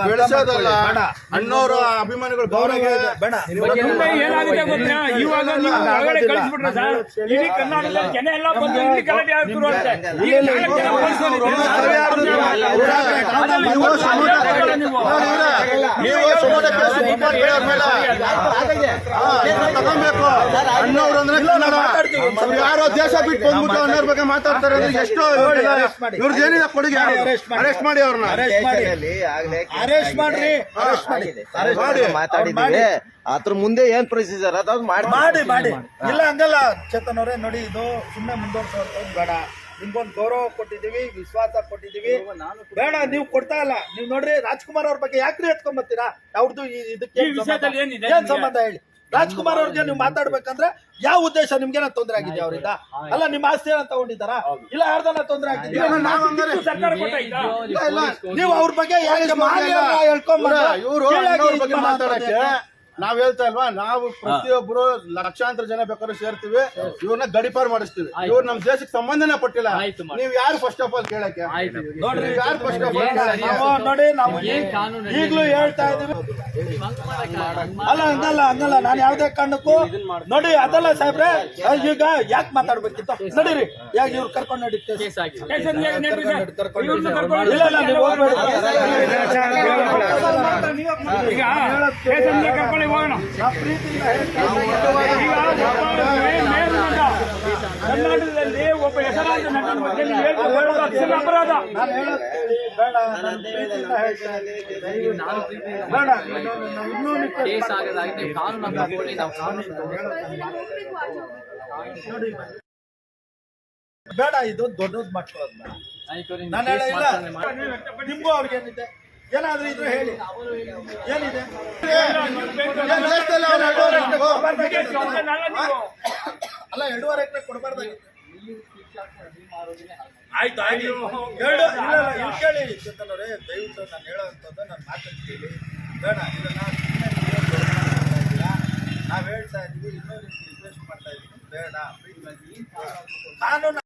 ಬೆಳೆಸೋದಲ್ಲ ಅಣ್ಣವ್ರ ಅಭಿಮಾನಿಗಳು ಗೌರವ ಬೇಡ ಏನಾಗಿದೆ ಗೊತ್ತಾ ಇವಾಗ ನೀವು ಹೊರಗಡೆ ಕಳಿಸ್ಬಿಟ್ರೆ ಸರ್ ಇಡೀ ಕರ್ನಾಟಕದಲ್ಲಿ ಜನ ಎಲ್ಲ ಬಂದು ಇಲ್ಲಿ ಗಲಾಟೆ ಆಗ್ತಿರೋ ತಗೊಬೇಕು ಅಣ್ಣವ್ರು ಅಂದ್ರೆ ಯಾರೋ ದೇಶ ಬಿಟ್ಟು ಬಂದ್ಬಿಟ್ಟು ಅನ್ನೋರ್ ಬಗ್ಗೆ ಮಾತಾಡ್ತಾರೆ ಅಂದ್ರೆ ಎಷ್ಟು ಇವ್ರದ್ದು ಏನಿದೆ ಕೊಡುಗೆ ಅರೆಸ್ಟ್ ಮಾಡಿ ಅವ್ರನ್ನ ಅರೆಸ್ಟ್ ಮಾಡ್ರಿ ಮಾತಾಡಿದ್ದೀವಿ ಅದ್ರ ಮುಂದೆ ಏನ್ ಪ್ರೊಸೀಜರ್ ಅದಾದ್ರು ಮಾಡಿ ಮಾಡಿ ಇಲ್ಲ ಹಂಗಲ್ಲ ಚೇತನ್ ಅವರೇ ನೋಡಿ ಇದು ಸುಮ್ಮನೆ ಮುಂದುವರ್ಸೋದು ಬೇಡ ನಿಮ್ಗೊಂದು ಗೌರವ ಕೊಟ್ಟಿದೀವಿ ವಿಶ್ವಾಸ ಕೊಟ್ಟಿದೀವಿ ಬೇಡ ನೀವು ಕೊಡ್ತಾ ಇಲ್ಲ ನೀವು ನೋಡ್ರಿ ರಾಜ್ಕುಮಾರ್ ಅವ್ರ ಬಗ್ಗೆ ಯಾಕ್ರಿ ಎತ್ಕೊಂಡ್ ಬರ್ತೀರಾ ಅವ್ರದ್ದು ಇದಕ್ಕೆ ಏನ್ ಸಂಬಂಧ ಹೇಳಿ ರಾಜ್ಕುಮಾರ್ ಅವ್ರಿಗೆ ನೀವು ಮಾತಾಡ್ಬೇಕಂದ್ರೆ ಯಾವ ಉದ್ದೇಶ ನಿಮ್ಗೇನ ತೊಂದರೆ ಆಗಿದೆ ಅವರಿಂದ ಅಲ್ಲ ನಿಮ್ಮ ಆಸ್ತಿ ಏನ ತಗೊಂಡಿದ್ದಾರಾ ಇಲ್ಲ ಯಾರ್ದನ್ನ ತೊಂದರೆ ಆಗಿದೆ ನೀವು ಅವ್ರ ಬಗ್ಗೆ ಹೇಳ್ಕೊಂಡ್ ಬಗ್ಗೆ ಮಾತಾಡಕ್ಕೆ ನಾವ್ ಹೇಳ್ತಾ ಇಲ್ವಾ ನಾವು ಪ್ರತಿಯೊಬ್ರು ಲಕ್ಷಾಂತರ ಜನ ಬೇಕಾದ್ರೂ ಸೇರ್ತೀವಿ ಇವ್ರನ್ನ ಗಡಿಪಾರ್ ಮಾಡಿಸ್ತೀವಿ ಇವ್ರು ನಮ್ ದೇಶಕ್ಕೆ ಸಂಬಂಧನೇ ಪಟ್ಟಿಲ್ಲ ನೀವ್ ಯಾರು ಫಸ್ಟ್ ಆಫ್ ಆಲ್ ಕೇಳಕ್ಕೆ ನೋಡ್ರಿ ಯಾರು ಫಸ್ಟ್ ಆಫ್ ಆಲ್ ನೋಡಿ ನಾವು ಈಗ್ಲೂ ಹೇಳ್ತಾ ಇದೀವಿ ಅಲ್ಲ ಹಂಗಲ್ಲ ನಾನು ಯಾವ್ದೇ ಕಾರಣಕ್ಕೂ ನೋಡಿ ಅದಲ್ಲ ಸಾಹೇಬ್ರೆ ಈಗ ಯಾಕೆ ಮಾತಾಡ್ಬೇಕಿತ್ತು ನಡೀರಿ ಯಾಕೆ ಇವ್ರು ಕರ್ಕೊಂಡು ನಡೀತೀವಿ ಕರ್ನಾಟಕದಲ್ಲಿ ಒಬ್ಬ ಹೆಸರಾಂತ ನಟನ ಬಗ್ಗೆ ಅಪರಾಧ ಬೇಡ ಇದು ದೊಡ್ಡದ್ ಮಾಡ್ಕೊಳ್ಳೋದು ನಾನು ಹೇಳಿಲ್ಲ ನಿಮ್ಗೂ ಅವ್ರಿಗೆ ಏನಿದೆ ಏನಾದ್ರೂ ಇದ್ರೆ ಹೇಳಿ ಏನಿದೆ ಅಲ್ಲ 2.5 ಎಕರೆ ಕೊಡಬಾರ್ದಾಗಿತ್ತು ಆಯ್ತು ಕೇಳಿ ಚೇತನ್ ಅವರೇ ದಯವಿಟ್ಟು ನಾನು ಹೇಳೋವಂಥದ್ದು ನಾನು ಮಾತಾಡ್ತೀವಿ ಬೇಡ ಇದನ್ನ ನಾವು ಹೇಳ್ತಾ ಇದೀವಿ ಇನ್ನೂ ರಿಕ್ವೆಸ್ಟ್ ಮಾಡ್ತಾ ಇದೀವಿ ಬೇಡ ಕಾನೂನು